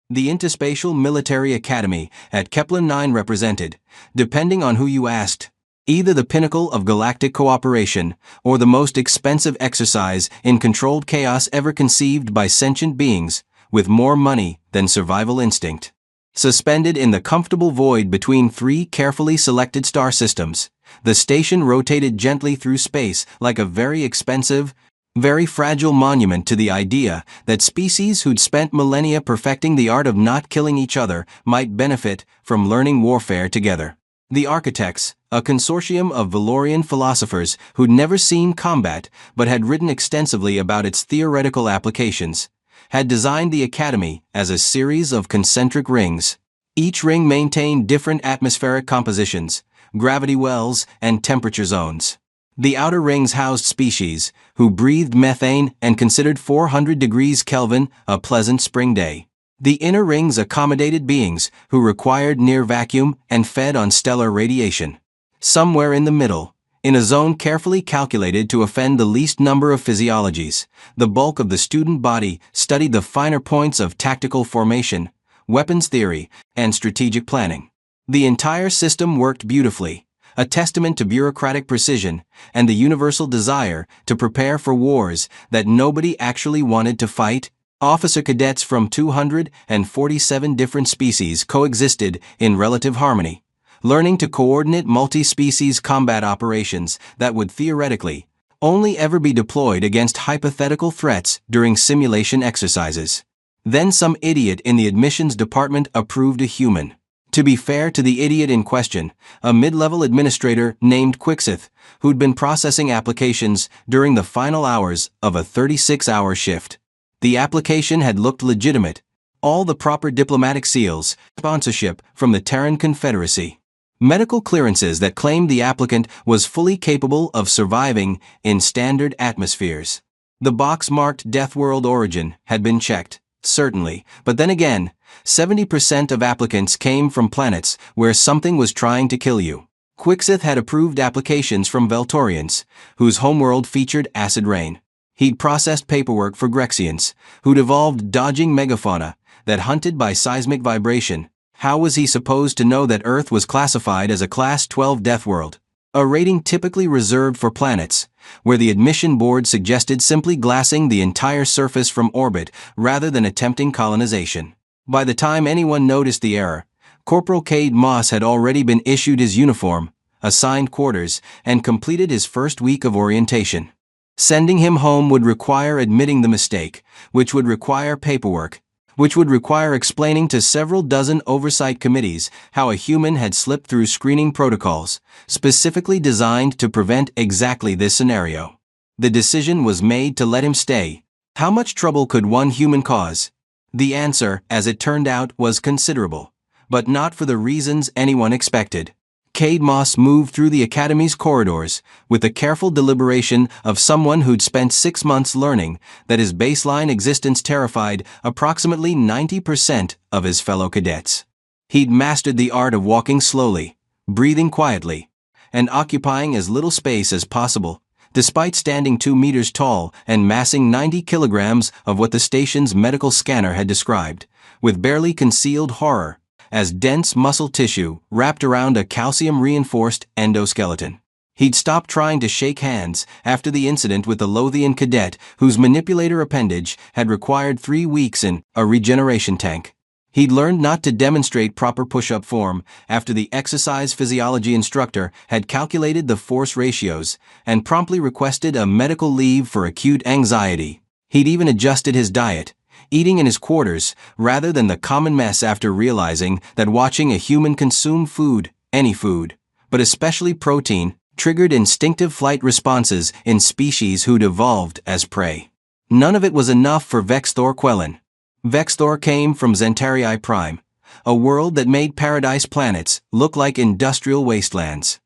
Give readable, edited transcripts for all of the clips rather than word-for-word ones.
The Interspatial Military Academy at Kepler 9 represented, depending on who you asked, either the pinnacle of galactic cooperation or the most expensive exercise in controlled chaos ever conceived by sentient beings, with more money than survival instinct. Suspended in the comfortable void between three carefully selected star systems, the station rotated gently through space like a very expensive, very fragile monument to the idea that species who'd spent millennia perfecting the art of not killing each other might benefit from learning warfare together. The architects, a consortium of Valorian philosophers who'd never seen combat but had written extensively about its theoretical applications, had designed the Academy as a series of concentric rings. Each ring maintained different atmospheric compositions, gravity wells, and temperature zones. The outer rings housed species who breathed methane and considered 400 degrees Kelvin a pleasant spring day. The inner rings accommodated beings who required near vacuum and fed on stellar radiation. Somewhere in the middle, in a zone carefully calculated to offend the least number of physiologies, the bulk of the student body studied the finer points of tactical formation, weapons theory, and strategic planning. The entire system worked beautifully, a testament to bureaucratic precision and the universal desire to prepare for wars that nobody actually wanted to fight. Officer cadets from 247 different species coexisted in relative harmony, learning to coordinate multi-species combat operations that would theoretically only ever be deployed against hypothetical threats during simulation exercises. Then some idiot in the admissions department approved a human. To be fair to the idiot in question, a mid-level administrator named Quixith, who'd been processing applications during the final hours of a 36-hour shift. The application had looked legitimate, all the proper diplomatic seals, sponsorship from the Terran Confederacy, medical clearances that claimed the applicant was fully capable of surviving in standard atmospheres. The box marked Deathworld origin had been checked, certainly, but then again, 70% of applicants came from planets where something was trying to kill you. Quixith had approved applications from Veltorians, whose homeworld featured acid rain. He'd processed paperwork for Grexians, who'd evolved dodging megafauna that hunted by seismic vibration. How was he supposed to know that Earth was classified as a Class 12 death world, a rating typically reserved for planets, where the admission board suggested simply glassing the entire surface from orbit rather than attempting colonization? By the time anyone noticed the error, Corporal Cade Moss had already been issued his uniform, assigned quarters, and completed his first week of orientation. Sending him home would require admitting the mistake, which would require paperwork, which would require explaining to several dozen oversight committees how a human had slipped through screening protocols, specifically designed to prevent exactly this scenario. The decision was made to let him stay. How much trouble could one human cause? The answer, as it turned out, was considerable, but not for the reasons anyone expected. Cade Moss moved through the Academy's corridors with the careful deliberation of someone who'd spent 6 months learning that his baseline existence terrified approximately 90% of his fellow cadets. He'd mastered the art of walking slowly, breathing quietly, and occupying as little space as possible, despite standing 2 meters tall and massing 90 kilograms of what the station's medical scanner had described, with barely concealed horror, as dense muscle tissue wrapped around a calcium-reinforced endoskeleton. He'd stopped trying to shake hands after the incident with the Lothian cadet whose manipulator appendage had required 3 weeks in a regeneration tank. He'd learned not to demonstrate proper push-up form after the exercise physiology instructor had calculated the force ratios and promptly requested a medical leave for acute anxiety. He'd even adjusted his diet, eating in his quarters rather than the common mess after realizing that watching a human consume food, any food, but especially protein, triggered instinctive flight responses in species who'd evolved as prey. None of it was enough for Vexthor Quellen. Vexthor came from Zentarii Prime, a world that made paradise planets look like industrial wastelands.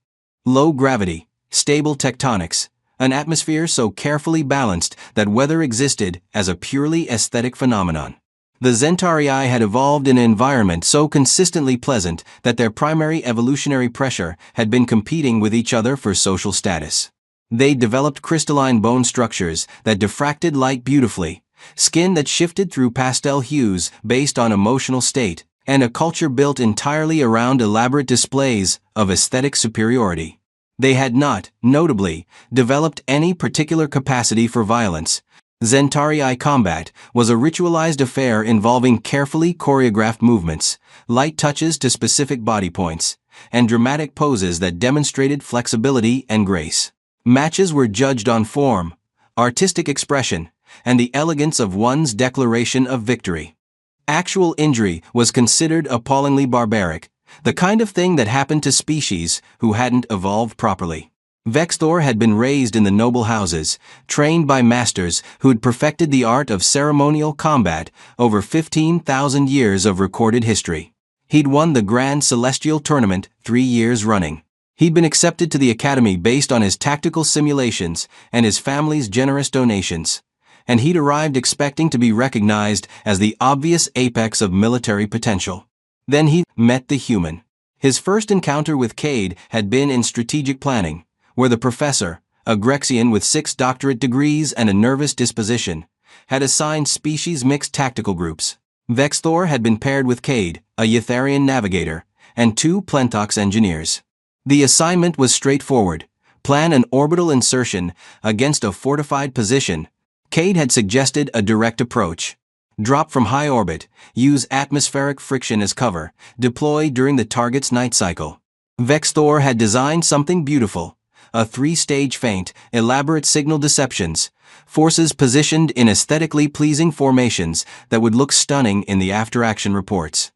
Low gravity, stable tectonics, an atmosphere so carefully balanced that weather existed as a purely aesthetic phenomenon. The Zentarii had evolved in an environment so consistently pleasant that their primary evolutionary pressure had been competing with each other for social status. They developed crystalline bone structures that diffracted light beautifully, skin that shifted through pastel hues based on emotional state, and a culture built entirely around elaborate displays of aesthetic superiority. They had not, notably, developed any particular capacity for violence. Zentarii combat was a ritualized affair involving carefully choreographed movements, light touches to specific body points, and dramatic poses that demonstrated flexibility and grace. Matches were judged on form, artistic expression, and the elegance of one's declaration of victory. Actual injury was considered appallingly barbaric, the kind of thing that happened to species who hadn't evolved properly. Vexthor had been raised in the noble houses, trained by masters who'd perfected the art of ceremonial combat over 15,000 years of recorded history. He'd won the Grand Celestial Tournament 3 years running. He'd been accepted to the academy based on his tactical simulations and his family's generous donations. And he'd arrived expecting to be recognized as the obvious apex of military potential. Then he met the human. His first encounter with Cade had been in strategic planning, where the professor, a Grexian with 6 doctorate degrees and a nervous disposition, had assigned species-mixed tactical groups. Vexthor had been paired with Cade, a Ytharian navigator, and 2 Plentox engineers. The assignment was straightforward: plan an orbital insertion against a fortified position. Cade had suggested a direct approach. Drop from high orbit, use atmospheric friction as cover, deploy during the target's night cycle. Vexthor had designed something beautiful: a 3-stage feint, elaborate signal deceptions, forces positioned in aesthetically pleasing formations that would look stunning in the after-action reports.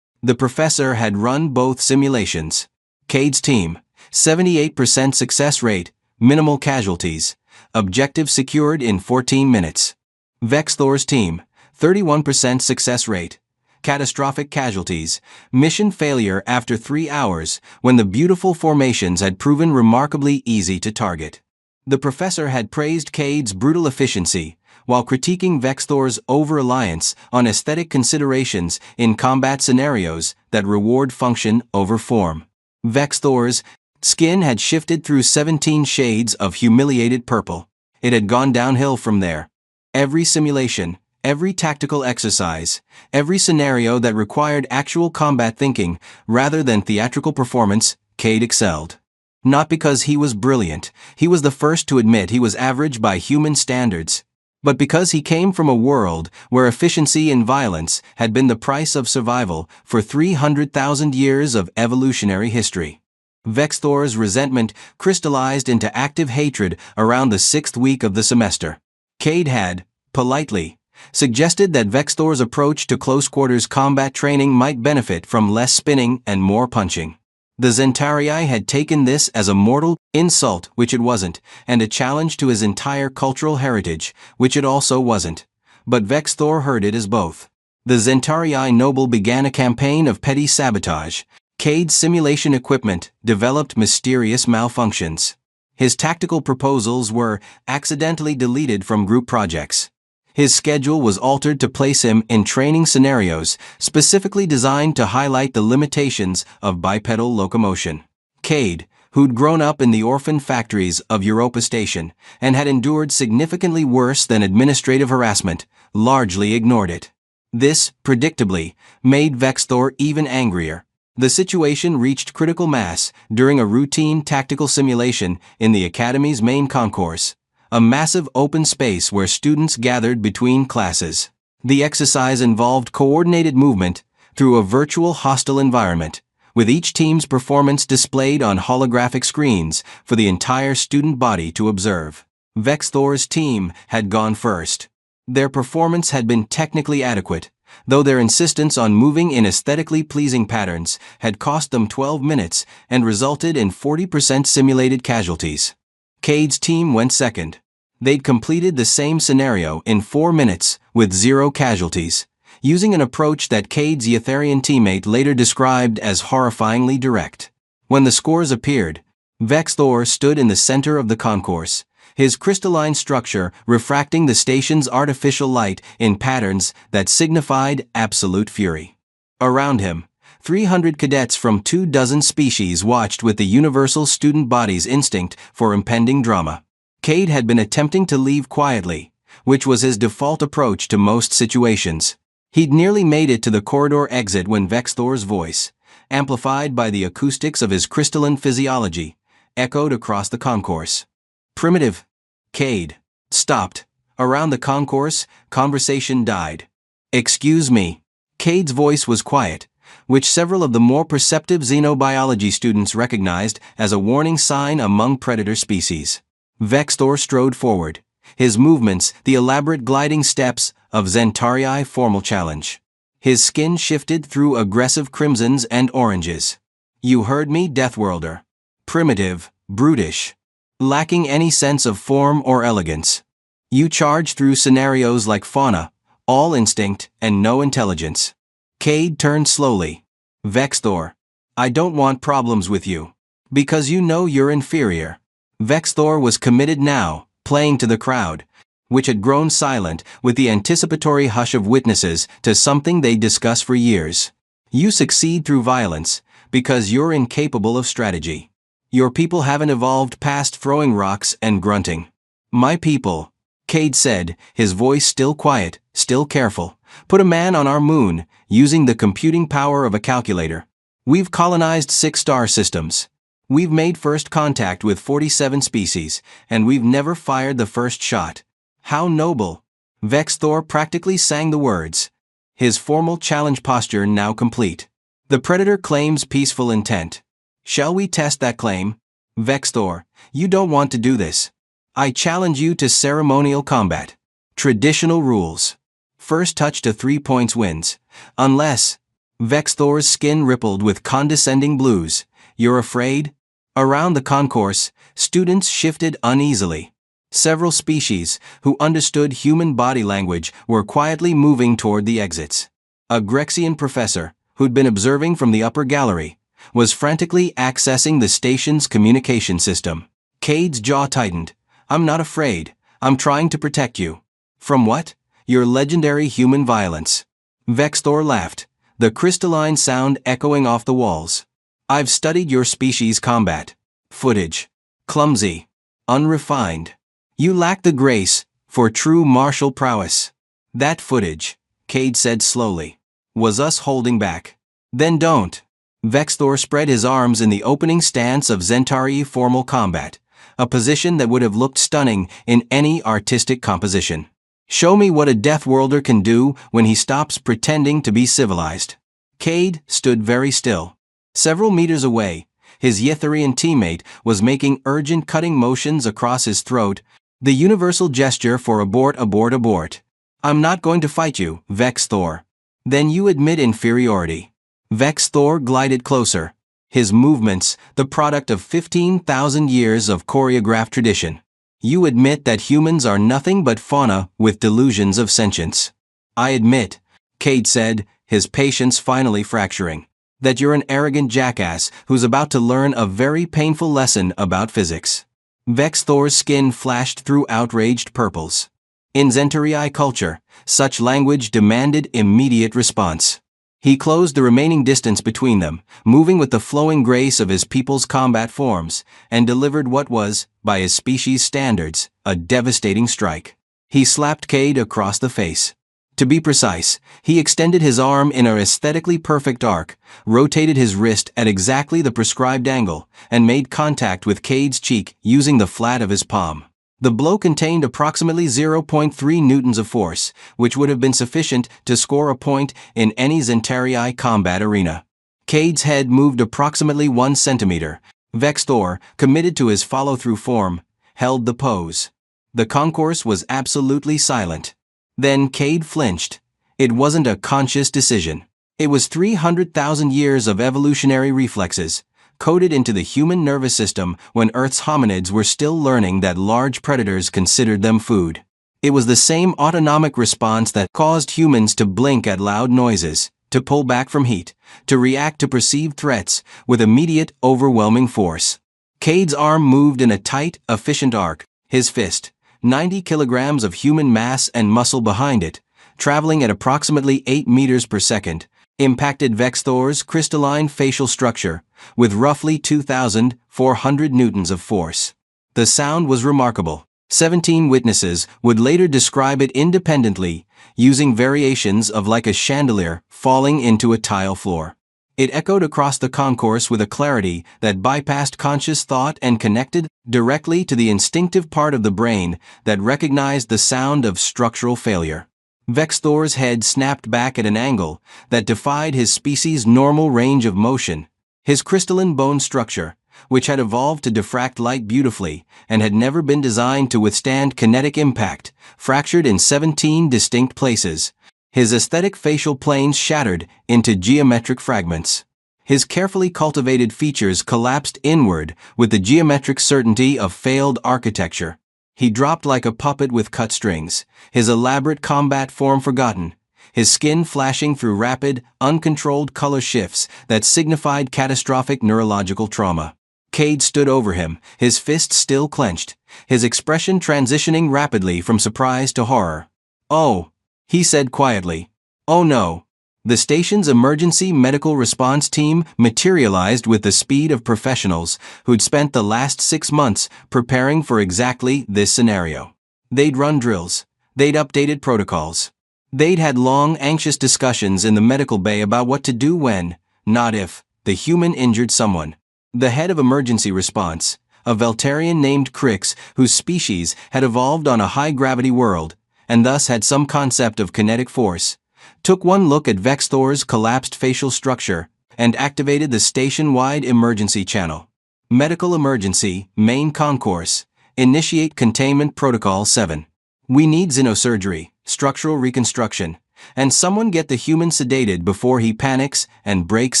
The professor had run both simulations. Cade's team, 78% success rate, minimal casualties, objective secured in 14 minutes. Vexthor's team, 31% success rate, catastrophic casualties, mission failure after 3 hours when the beautiful formations had proven remarkably easy to target. The professor had praised Cade's brutal efficiency, while critiquing Vexthor's over-reliance on aesthetic considerations in combat scenarios that reward function over form. Vexthor's skin had shifted through 17 shades of humiliated purple. It had gone downhill from there. Every simulation, every tactical exercise, every scenario that required actual combat thinking rather than theatrical performance, Cade excelled. Not because he was brilliant, he was the first to admit he was average by human standards, but because he came from a world where efficiency and violence had been the price of survival for 300,000 years of evolutionary history. Vexthor's resentment crystallized into active hatred around the 6th week of the semester. Cade had, politely, suggested that Vexthor's approach to close-quarters combat training might benefit from less spinning and more punching. The Zentarii had taken this as a mortal insult, which it wasn't, and a challenge to his entire cultural heritage, which it also wasn't. But Vexthor heard it as both. The Zentarii noble began a campaign of petty sabotage. Cade's simulation equipment developed mysterious malfunctions. His tactical proposals were accidentally deleted from group projects. His schedule was altered to place him in training scenarios specifically designed to highlight the limitations of bipedal locomotion. Cade, who'd grown up in the orphan factories of Europa Station and had endured significantly worse than administrative harassment, largely ignored it. This, predictably, made Vexthor even angrier. The situation reached critical mass during a routine tactical simulation in the Academy's main concourse, a massive open space where students gathered between classes. The exercise involved coordinated movement through a virtual hostile environment, with each team's performance displayed on holographic screens for the entire student body to observe. Vexthor's team had gone first. Their performance had been technically adequate, though their insistence on moving in aesthetically pleasing patterns had cost them 12 minutes and resulted in 40% simulated casualties. Cade's team went second. They'd completed the same scenario in 4 minutes with 0 casualties, using an approach that Cade's Ytharian teammate later described as horrifyingly direct. When the scores appeared, Vexthor stood in the center of the concourse, his crystalline structure refracting the station's artificial light in patterns that signified absolute fury. Around him, 300 cadets from 24 species watched with the universal student body's instinct for impending drama. Cade had been attempting to leave quietly, which was his default approach to most situations. He'd nearly made it to the corridor exit when Vexthor's voice, amplified by the acoustics of his crystalline physiology, echoed across the concourse. Primitive. Cade. Stopped. Around the concourse, conversation died. Excuse me. Cade's voice was quiet, which several of the more perceptive xenobiology students recognized as a warning sign among predator species. Vexthor strode forward, his movements the elaborate gliding steps of Zentarii formal challenge. His skin shifted through aggressive crimsons and oranges. You heard me, Deathworlder. Primitive, brutish, lacking any sense of form or elegance. You charge through scenarios like fauna, all instinct and no intelligence. Cade turned slowly. Vexthor, I don't want problems with you. Because you know you're inferior. Vexthor was committed now, playing to the crowd, which had grown silent with the anticipatory hush of witnesses to something they'd discussed for years. You succeed through violence, because you're incapable of strategy. Your people haven't evolved past throwing rocks and grunting. My people, Cade said, his voice still quiet, still careful, put a man on our moon, using the computing power of a calculator. We've colonized 6 star systems. We've made first contact with 47 species, and we've never fired the first shot. How noble! Vexthor practically sang the words. His formal challenge posture now complete. The predator claims peaceful intent. Shall we test that claim? Vexthor, you don't want to do this. I challenge you to ceremonial combat. Traditional rules. First touch to 3 points wins. Unless... Vexthor's skin rippled with condescending blues. You're afraid? Around the concourse, students shifted uneasily. Several species, who understood human body language, were quietly moving toward the exits. A Grexian professor, who'd been observing from the upper gallery, was frantically accessing the station's communication system. Cade's jaw tightened. I'm not afraid. I'm trying to protect you. From what? Your legendary human violence. Vexthor laughed, the crystalline sound echoing off the walls. I've studied your species' combat footage. Clumsy. Unrefined. You lack the grace for true martial prowess. That footage, Cade said slowly, was us holding back. Then don't. Vexthor spread his arms in the opening stance of Zentarii formal combat, a position that would have looked stunning in any artistic composition. Show me what a Deathworlder can do when he stops pretending to be civilized. Cade stood very still. Several meters away, his Ytharian teammate was making urgent cutting motions across his throat, the universal gesture for abort, abort, abort. I'm not going to fight you, Vexthor. Then you admit inferiority. Vexthor glided closer, his movements the product of 15,000 years of choreographed tradition. You admit that humans are nothing but fauna with delusions of sentience. I admit, Cade said, his patience finally fracturing, that you're an arrogant jackass who's about to learn a very painful lesson about physics. Vexthor's skin flashed through outraged purples. In Zentarii culture, such language demanded immediate response. He closed the remaining distance between them, moving with the flowing grace of his people's combat forms, and delivered what was, by his species' standards, a devastating strike. He slapped Cade across the face. To be precise, he extended his arm in an aesthetically perfect arc, rotated his wrist at exactly the prescribed angle, and made contact with Cade's cheek using the flat of his palm. The blow contained approximately 0.3 newtons of force, which would have been sufficient to score a point in any Zentarii combat arena. Cade's head moved approximately 1 centimeter. Vexthor, committed to his follow-through form, held the pose. The concourse was absolutely silent. Then Cade flinched. It wasn't a conscious decision. It was 300,000 years of evolutionary reflexes, coded into the human nervous system when Earth's hominids were still learning that large predators considered them food. It was the same autonomic response that caused humans to blink at loud noises, to pull back from heat, to react to perceived threats with immediate, overwhelming force. Cade's arm moved in a tight, efficient arc, his fist, 90 kilograms of human mass and muscle behind it, traveling at approximately 8 meters per second, impacted Vexthor's crystalline facial structure with roughly 2,400 newtons of force. The sound was remarkable, 17 witnesses would later describe it independently, using variations of like a chandelier falling into a tile floor. It echoed across the concourse with a clarity that bypassed conscious thought and connected directly to the instinctive part of the brain that recognized the sound of structural failure. Vexthor's head snapped back at an angle that defied his species' normal range of motion. His crystalline bone structure, which had evolved to diffract light beautifully and had never been designed to withstand kinetic impact, fractured in 17 distinct places. His aesthetic facial planes shattered into geometric fragments. His carefully cultivated features collapsed inward with the geometric certainty of failed architecture. He dropped like a puppet with cut strings, his elaborate combat form forgotten, his skin flashing through rapid, uncontrolled color shifts that signified catastrophic neurological trauma. Cade stood over him, his fists still clenched, his expression transitioning rapidly from surprise to horror. "Oh," he said quietly. "Oh no." The station's emergency medical response team materialized with the speed of professionals who'd spent the last 6 months preparing for exactly this scenario. They'd run drills. They'd updated protocols. They'd had long, anxious discussions in the medical bay about what to do when, not if, the human injured someone. The head of emergency response, a Veltarian named Crix, whose species had evolved on a high-gravity world, and thus had some concept of kinetic force, took one look at Vexthor's collapsed facial structure and activated the station-wide emergency channel. Medical emergency, main concourse, initiate containment protocol 7. We need xenosurgery, structural reconstruction, and someone get the human sedated before he panics and breaks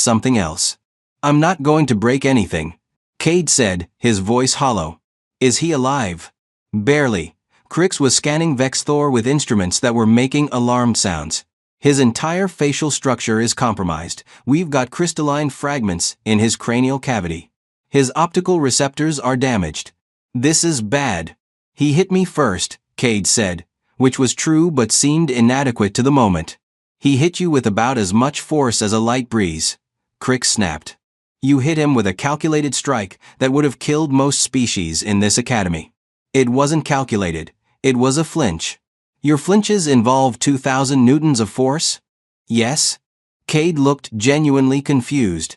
something else. "I'm not going to break anything," Cade said, his voice hollow. "Is he alive?" "Barely." Crix was scanning Vexthor with instruments that were making alarmed sounds. "His entire facial structure is compromised. We've got crystalline fragments in his cranial cavity. His optical receptors are damaged. This is bad." "He hit me first," Cade said, which was true but seemed inadequate to the moment. "He hit you with about as much force as a light breeze," Crix snapped. "You hit him with a calculated strike that would have killed most species in this academy." "It wasn't calculated. It was a flinch." "Your flinches involve 2,000 newtons of force?" "Yes." Cade looked genuinely confused.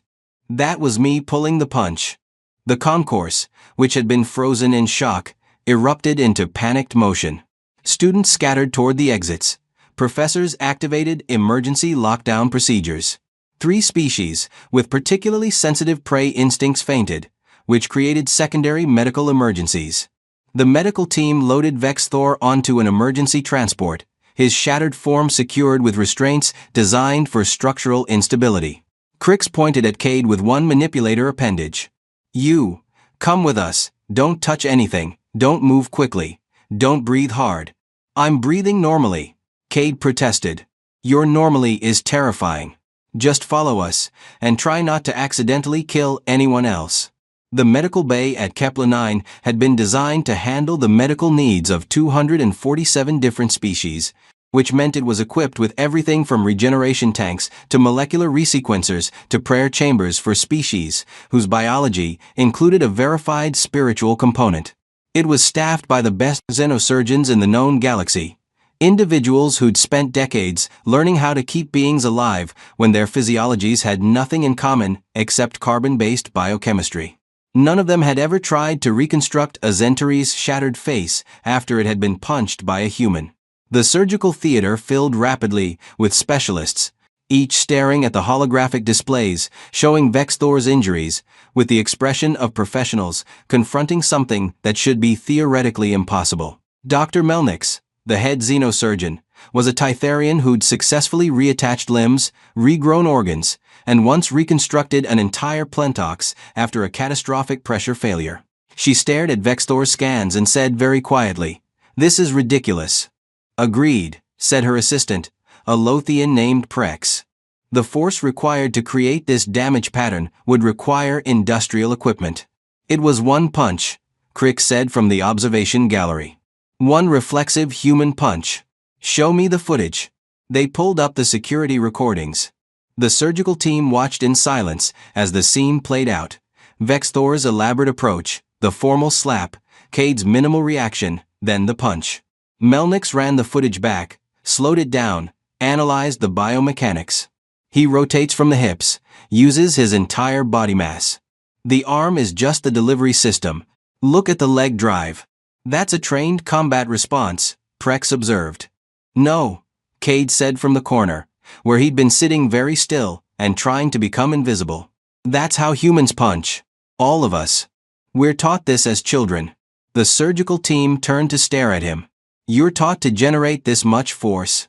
"That was me pulling the punch." The concourse, which had been frozen in shock, erupted into panicked motion. Students scattered toward the exits. Professors activated emergency lockdown procedures. 3 species, with particularly sensitive prey instincts fainted, which created secondary medical emergencies. The medical team loaded Vexthor onto an emergency transport, his shattered form secured with restraints designed for structural instability. Crix pointed at Cade with one manipulator appendage. "You, come with us, don't touch anything, don't move quickly, don't breathe hard." "I'm breathing normally," Cade protested. "Your normally is terrifying. Just follow us, and try not to accidentally kill anyone else." The medical bay at Kepler-9 had been designed to handle the medical needs of 247 different species, which meant it was equipped with everything from regeneration tanks to molecular resequencers to prayer chambers for species whose biology included a verified spiritual component. It was staffed by the best xenosurgeons in the known galaxy, individuals who'd spent decades learning how to keep beings alive when their physiologies had nothing in common except carbon-based biochemistry. None of them had ever tried to reconstruct a Zentary's shattered face after it had been punched by a human. The surgical theater filled rapidly with specialists, each staring at the holographic displays showing Vexthor's injuries, with the expression of professionals confronting something that should be theoretically impossible. Dr. Melnix, the head xenosurgeon, was a Tytharian who'd successfully reattached limbs, regrown organs, and once reconstructed an entire plentox after a catastrophic pressure failure. She stared at Vexthor's scans and said very quietly, "This is ridiculous." "Agreed," said her assistant, a Lothian named Prex. "The force required to create this damage pattern would require industrial equipment." "It was one punch," Crick said from the observation gallery. "One reflexive human punch. Show me the footage." They pulled up the security recordings. The surgical team watched in silence as the scene played out. Vexthor's elaborate approach, the formal slap, Cade's minimal reaction, then the punch. Melnyx ran the footage back, slowed it down, analyzed the biomechanics. He rotates from the hips, uses his entire body mass. The arm is just the delivery system. Look at the leg drive. That's a trained combat response, Prex observed. No, Cade said from the corner, where he'd been sitting very still and trying to become invisible. That's how humans punch. All of us. We're taught this as children. The surgical team turned to stare at him. You're taught to generate this much force.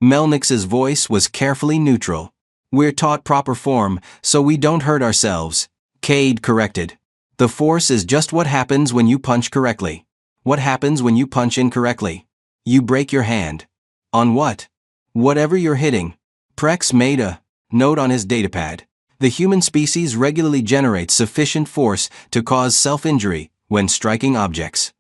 Melnyx's voice was carefully neutral. We're taught proper form, so we don't hurt ourselves, Cade corrected. The force is just what happens when you punch correctly. What happens when you punch incorrectly? You break your hand. On what? Whatever you're hitting. Prex made a note on his datapad. The human species regularly generates sufficient force to cause self-injury when striking objects.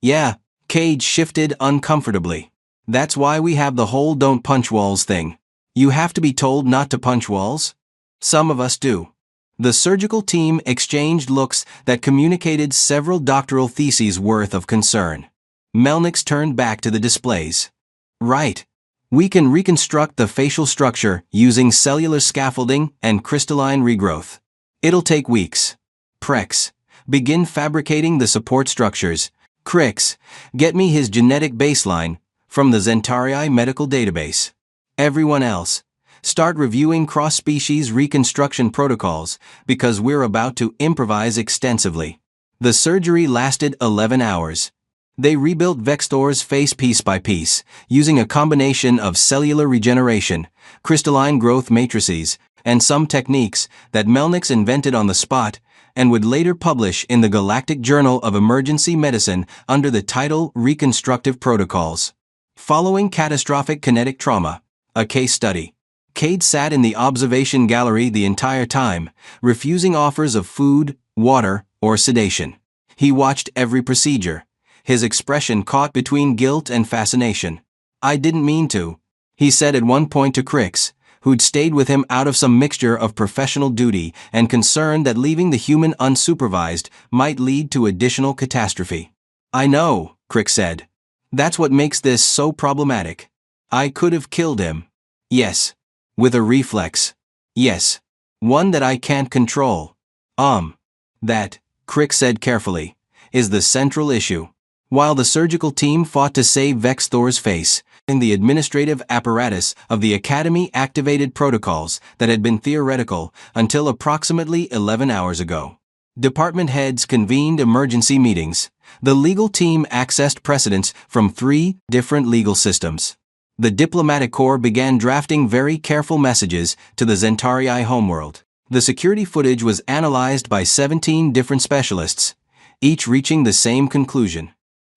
Yeah, Cade shifted uncomfortably. That's why we have the whole don't punch walls thing. You have to be told not to punch walls? Some of us do. The surgical team exchanged looks that communicated several doctoral theses worth of concern. Melnyx turned back to the displays. Right. We can reconstruct the facial structure using cellular scaffolding and crystalline regrowth. It'll take weeks. Prex, begin fabricating the support structures. Crix, get me his genetic baseline from the Zentarii medical database. Everyone else, start reviewing cross-species reconstruction protocols because we're about to improvise extensively. The surgery lasted 11 hours. They rebuilt Vextor's face piece by piece, using a combination of cellular regeneration, crystalline growth matrices, and some techniques that Melnyx invented on the spot and would later publish in the Galactic Journal of Emergency Medicine under the title Reconstructive Protocols. Following catastrophic kinetic trauma, a case study. Cade sat in the observation gallery the entire time, refusing offers of food, water, or sedation. He watched every procedure, his expression caught between guilt and fascination. I didn't mean to, he said at one point to Crix, who'd stayed with him out of some mixture of professional duty and concern that leaving the human unsupervised might lead to additional catastrophe. I know, Crix said. That's what makes this so problematic. I could have killed him. Yes. With a reflex. Yes. One that I can't control. That, Crix said carefully, is the central issue. While the surgical team fought to save Vextor's face, in the administrative apparatus of the Academy activated protocols that had been theoretical until approximately 11 hours ago. Department heads convened emergency meetings. The legal team accessed precedents from 3 different legal systems. The diplomatic corps began drafting very careful messages to the Zentarii homeworld. The security footage was analyzed by 17 different specialists, each reaching the same conclusion.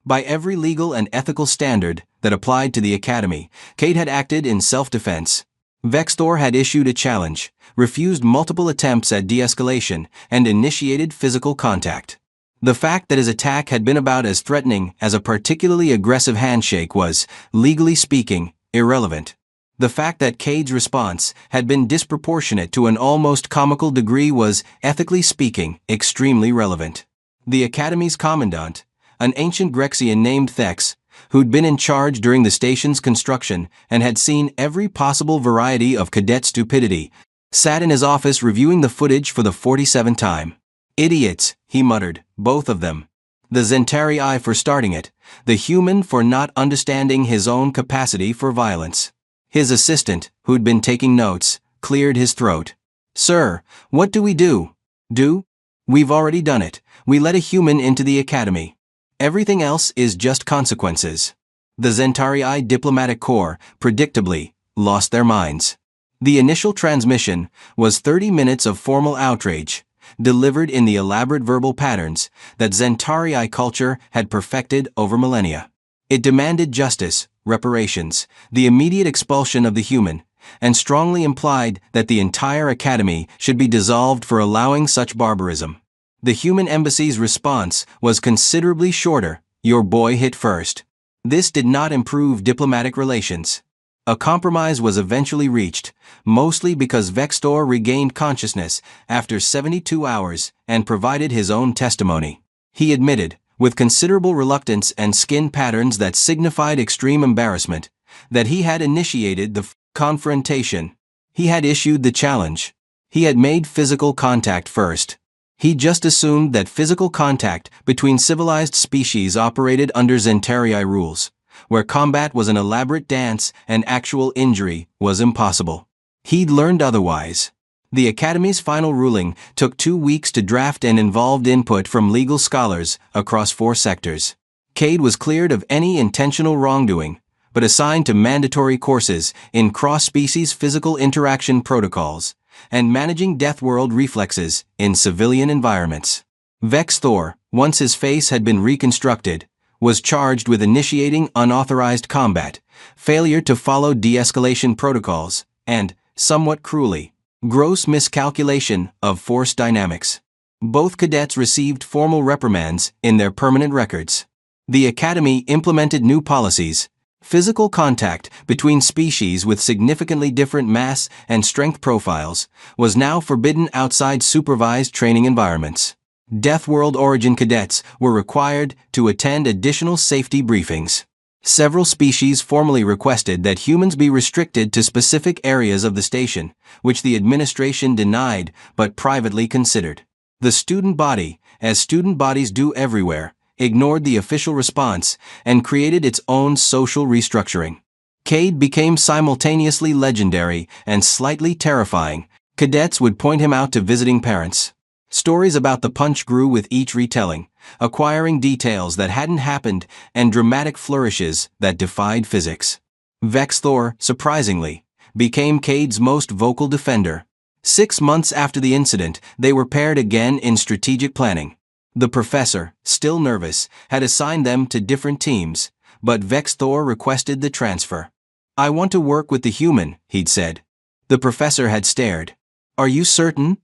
By every legal and ethical standard that applied to the Academy, Cade had acted in self-defense. Vextor had issued a challenge, refused multiple attempts at de-escalation, and initiated physical contact. The fact that his attack had been about as threatening as a particularly aggressive handshake was, legally speaking, irrelevant. The fact that Cade's response had been disproportionate to an almost comical degree was, ethically speaking, extremely relevant. The Academy's commandant, an ancient Grexian named Thex, who'd been in charge during the station's construction and had seen every possible variety of cadet stupidity, sat in his office reviewing the footage for the 47th time. Idiots, he muttered, both of them. The Zentarii for starting it, the human for not understanding his own capacity for violence. His assistant, who'd been taking notes, cleared his throat. Sir, what do we do? Do? We've already done it. We let a human into the Academy. Everything else is just consequences. The Zentarii diplomatic corps, predictably, lost their minds. The initial transmission was 30 minutes of formal outrage, delivered in the elaborate verbal patterns that Zentarii culture had perfected over millennia. It demanded justice, reparations, the immediate expulsion of the human, and strongly implied that the entire Academy should be dissolved for allowing such barbarism. The human embassy's response was considerably shorter, your boy hit first. This did not improve diplomatic relations. A compromise was eventually reached, mostly because Vextor regained consciousness after 72 hours and provided his own testimony. He admitted, with considerable reluctance and skin patterns that signified extreme embarrassment, that he had initiated the confrontation. He had issued the challenge. He had made physical contact first. He just assumed that physical contact between civilized species operated under Zentarii rules, where combat was an elaborate dance and actual injury was impossible. He'd learned otherwise. The Academy's final ruling took 2 weeks to draft and involved input from legal scholars across 4 sectors. Cade was cleared of any intentional wrongdoing, but assigned to mandatory courses in cross-species physical interaction protocols and managing Deathworld reflexes in civilian environments. Vex Thor, once his face had been reconstructed, was charged with initiating unauthorized combat, failure to follow de-escalation protocols, and, somewhat cruelly, gross miscalculation of force dynamics. Both cadets received formal reprimands in their permanent records. The Academy implemented new policies. Physical contact between species with significantly different mass and strength profiles was now forbidden outside supervised training environments. Deathworld origin cadets were required to attend additional safety briefings. Several species formally requested that humans be restricted to specific areas of the station, which the administration denied but privately considered. The student body, as student bodies do everywhere, ignored the official response and created its own social restructuring. Cade became simultaneously legendary and slightly terrifying. Cadets would point him out to visiting parents. Stories about the punch grew with each retelling, acquiring details that hadn't happened and dramatic flourishes that defied physics. Vex Thor, surprisingly, became Cade's most vocal defender. 6 months after the incident, they were paired again in strategic planning. The professor, still nervous, had assigned them to different teams, but Vex Thor requested the transfer. "I want to work with the human," he'd said. The professor had stared. "Are you certain?"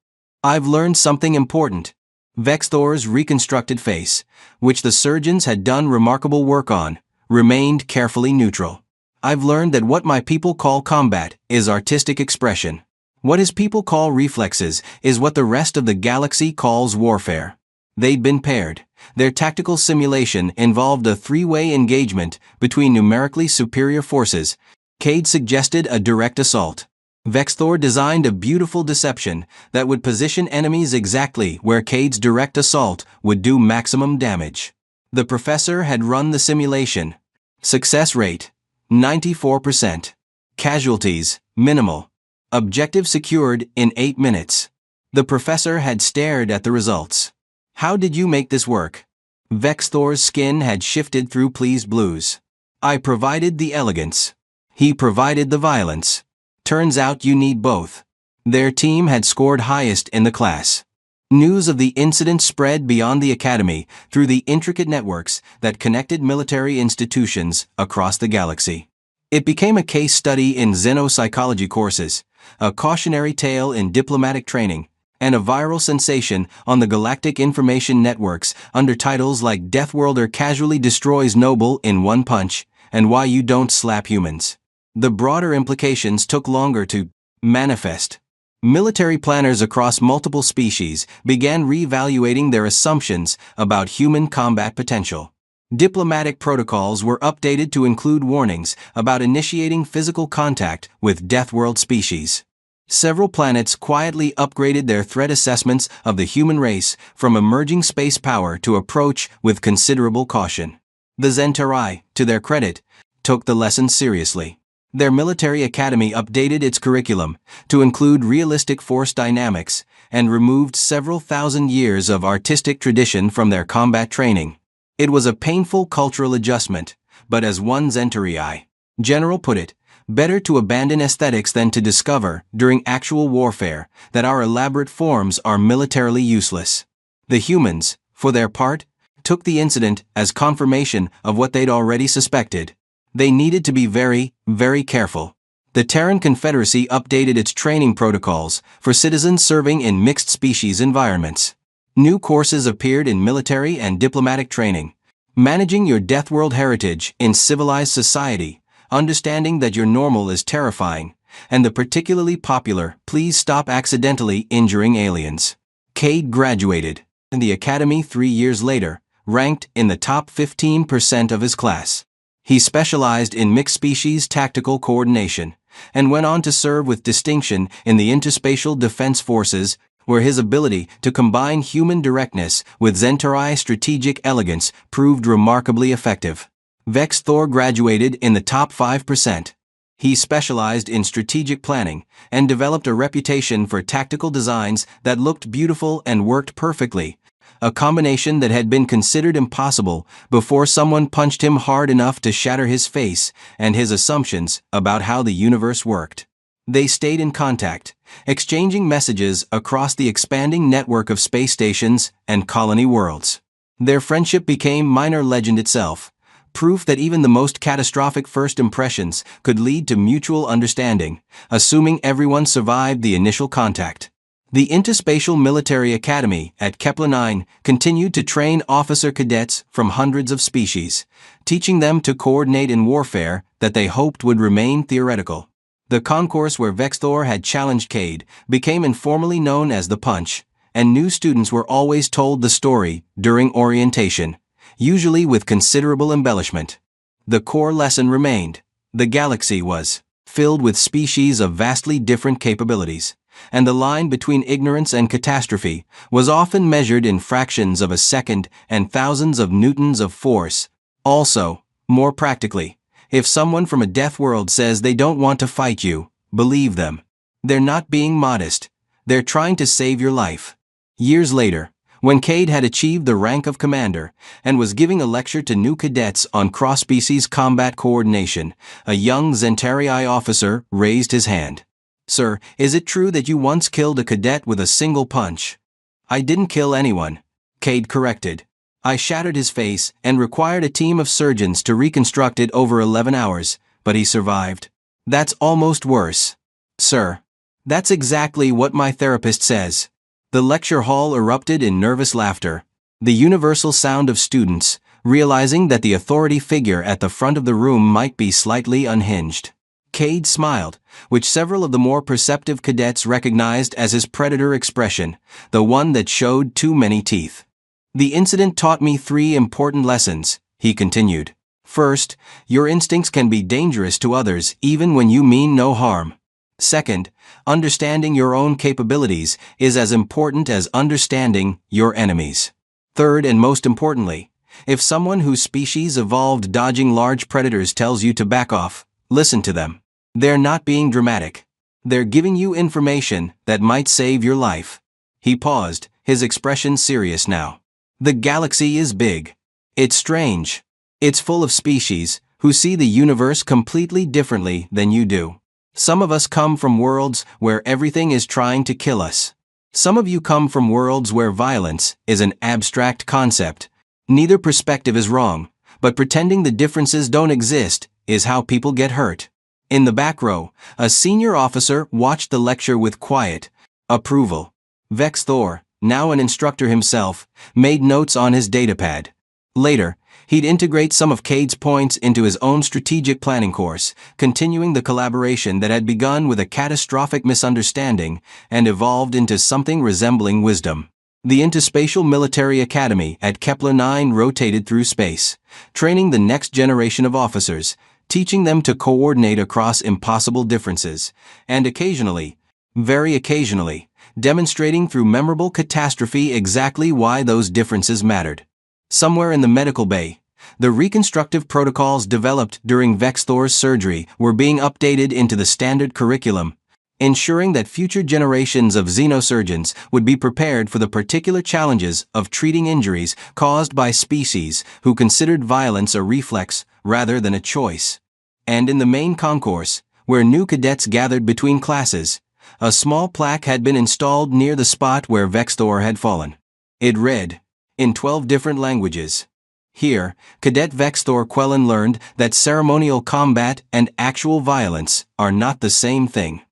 "I've learned something important." Vex Thor's reconstructed face, which the surgeons had done remarkable work on, remained carefully neutral. "I've learned that what my people call combat is artistic expression. What his people call reflexes is what the rest of the galaxy calls warfare." They'd been paired. Their tactical simulation involved a 3-way engagement between numerically superior forces. Cade suggested a direct assault. Vex Thor designed a beautiful deception that would position enemies exactly where Cade's direct assault would do maximum damage. The professor had run the simulation. Success rate: 94%. Casualties: minimal. Objective secured in 8 minutes. The professor had stared at the results. "How did you make this work?" Vex Thor's skin had shifted through pleased blues. "I provided the elegance. He provided the violence. Turns out you need both." Their team had scored highest in the class. News of the incident spread beyond the Academy through the intricate networks that connected military institutions across the galaxy. It became a case study in xenopsychology courses, a cautionary tale in diplomatic training, and a viral sensation on the galactic information networks under titles like "Deathworlder Casually Destroys Noble in One Punch" and "Why You Don't Slap Humans." The broader implications took longer to manifest. Military planners across multiple species began reevaluating their assumptions about human combat potential. Diplomatic protocols were updated to include warnings about initiating physical contact with Deathworld species. Several planets quietly upgraded their threat assessments of the human race from emerging space power to approach with considerable caution. The Zentarii, to their credit, took the lesson seriously. Their military academy updated its curriculum to include realistic force dynamics and removed several thousand years of artistic tradition from their combat training. It was a painful cultural adjustment, but as one Zentarii general put it, better to abandon aesthetics than to discover, during actual warfare, that our elaborate forms are militarily useless. The humans, for their part, took the incident as confirmation of what they'd already suspected. They needed to be very, very careful. The Terran Confederacy updated its training protocols for citizens serving in mixed species environments. New courses appeared in military and diplomatic training. Managing your Deathworld heritage in civilized society, understanding that your normal is terrifying, and the particularly popular "Please Stop Accidentally Injuring Aliens." Cade graduated in the Academy 3 years later, ranked in the top 15% of his class. He specialized in mixed-species tactical coordination, and went on to serve with distinction in the Interspatial Defense Forces, where his ability to combine human directness with Zentarai strategic elegance proved remarkably effective. Vex Thor graduated in the top 5%. He specialized in strategic planning and developed a reputation for tactical designs that looked beautiful and worked perfectly, a combination that had been considered impossible before someone punched him hard enough to shatter his face and his assumptions about how the universe worked. They stayed in contact, exchanging messages across the expanding network of space stations and colony worlds. Their friendship became minor legend itself, proof that even the most catastrophic first impressions could lead to mutual understanding, assuming everyone survived the initial contact. The Interspatial Military Academy at Kepler-9 continued to train officer cadets from hundreds of species, teaching them to coordinate in warfare that they hoped would remain theoretical. The concourse where Vex Thor had challenged Cade became informally known as the Punch, and new students were always told the story during orientation, usually with considerable embellishment. The core lesson remained: the galaxy was filled with species of vastly different capabilities, and the line between ignorance and catastrophe was often measured in fractions of a second and thousands of newtons of force. Also, more practically, if someone from a death world says they don't want to fight you, believe them. They're not being modest. They're trying to save your life. Years later, when Cade had achieved the rank of commander and was giving a lecture to new cadets on cross-species combat coordination, a young Zentarii officer raised his hand. "Sir, is it true that you once killed a cadet with a single punch?" "I didn't kill anyone," Cade corrected. "I shattered his face and required a team of surgeons to reconstruct it over 11 hours, but he survived." "That's almost worse." "Sir, that's exactly what my therapist says." The lecture hall erupted in nervous laughter, the universal sound of students realizing that the authority figure at the front of the room might be slightly unhinged. Cade smiled, which several of the more perceptive cadets recognized as his predator expression, the one that showed too many teeth. "The incident taught me 3 important lessons," he continued. "First, your instincts can be dangerous to others even when you mean no harm. Second, understanding your own capabilities is as important as understanding your enemies. Third, and most importantly, if someone whose species evolved dodging large predators tells you to back off, listen to them. They're not being dramatic. They're giving you information that might save your life." He paused, his expression serious now. "The galaxy is big. It's strange. It's full of species who see the universe completely differently than you do. Some of us come from worlds where everything is trying to kill us. Some of you come from worlds where violence is an abstract concept. Neither perspective is wrong, but pretending the differences don't exist is how people get hurt." In the back row, a senior officer watched the lecture with quiet approval. Vex Thor, now an instructor himself, made notes on his datapad. Later, he'd integrate some of Cade's points into his own strategic planning course, continuing the collaboration that had begun with a catastrophic misunderstanding and evolved into something resembling wisdom. The Interspatial Military Academy at Kepler-9 rotated through space, training the next generation of officers, teaching them to coordinate across impossible differences, and occasionally, very occasionally, demonstrating through memorable catastrophe exactly why those differences mattered. Somewhere in the medical bay, the reconstructive protocols developed during Vex Thor's surgery were being updated into the standard curriculum, ensuring that future generations of xenosurgeons would be prepared for the particular challenges of treating injuries caused by species who considered violence a reflex rather than a choice. And in the main concourse, where new cadets gathered between classes, a small plaque had been installed near the spot where Vex Thor had fallen. It read, in 12 different languages, "Here, Cadet Vex Thor Quellen learned that ceremonial combat and actual violence are not the same thing.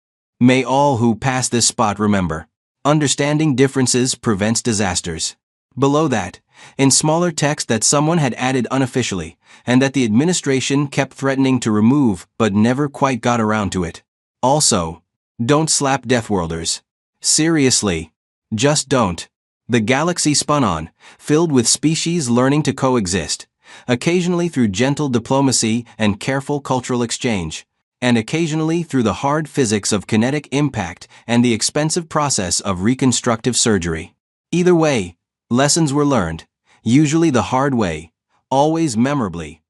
May all who pass this spot remember, understanding differences prevents disasters." Below that, in smaller text that someone had added unofficially, and that the administration kept threatening to remove but never quite got around to it. Also, "Don't slap Deathworlders. Seriously. Just don't." The galaxy spun on, filled with species learning to coexist, occasionally through gentle diplomacy and careful cultural exchange, and occasionally through the hard physics of kinetic impact and the expensive process of reconstructive surgery. Either way, lessons were learned, usually the hard way, always memorably,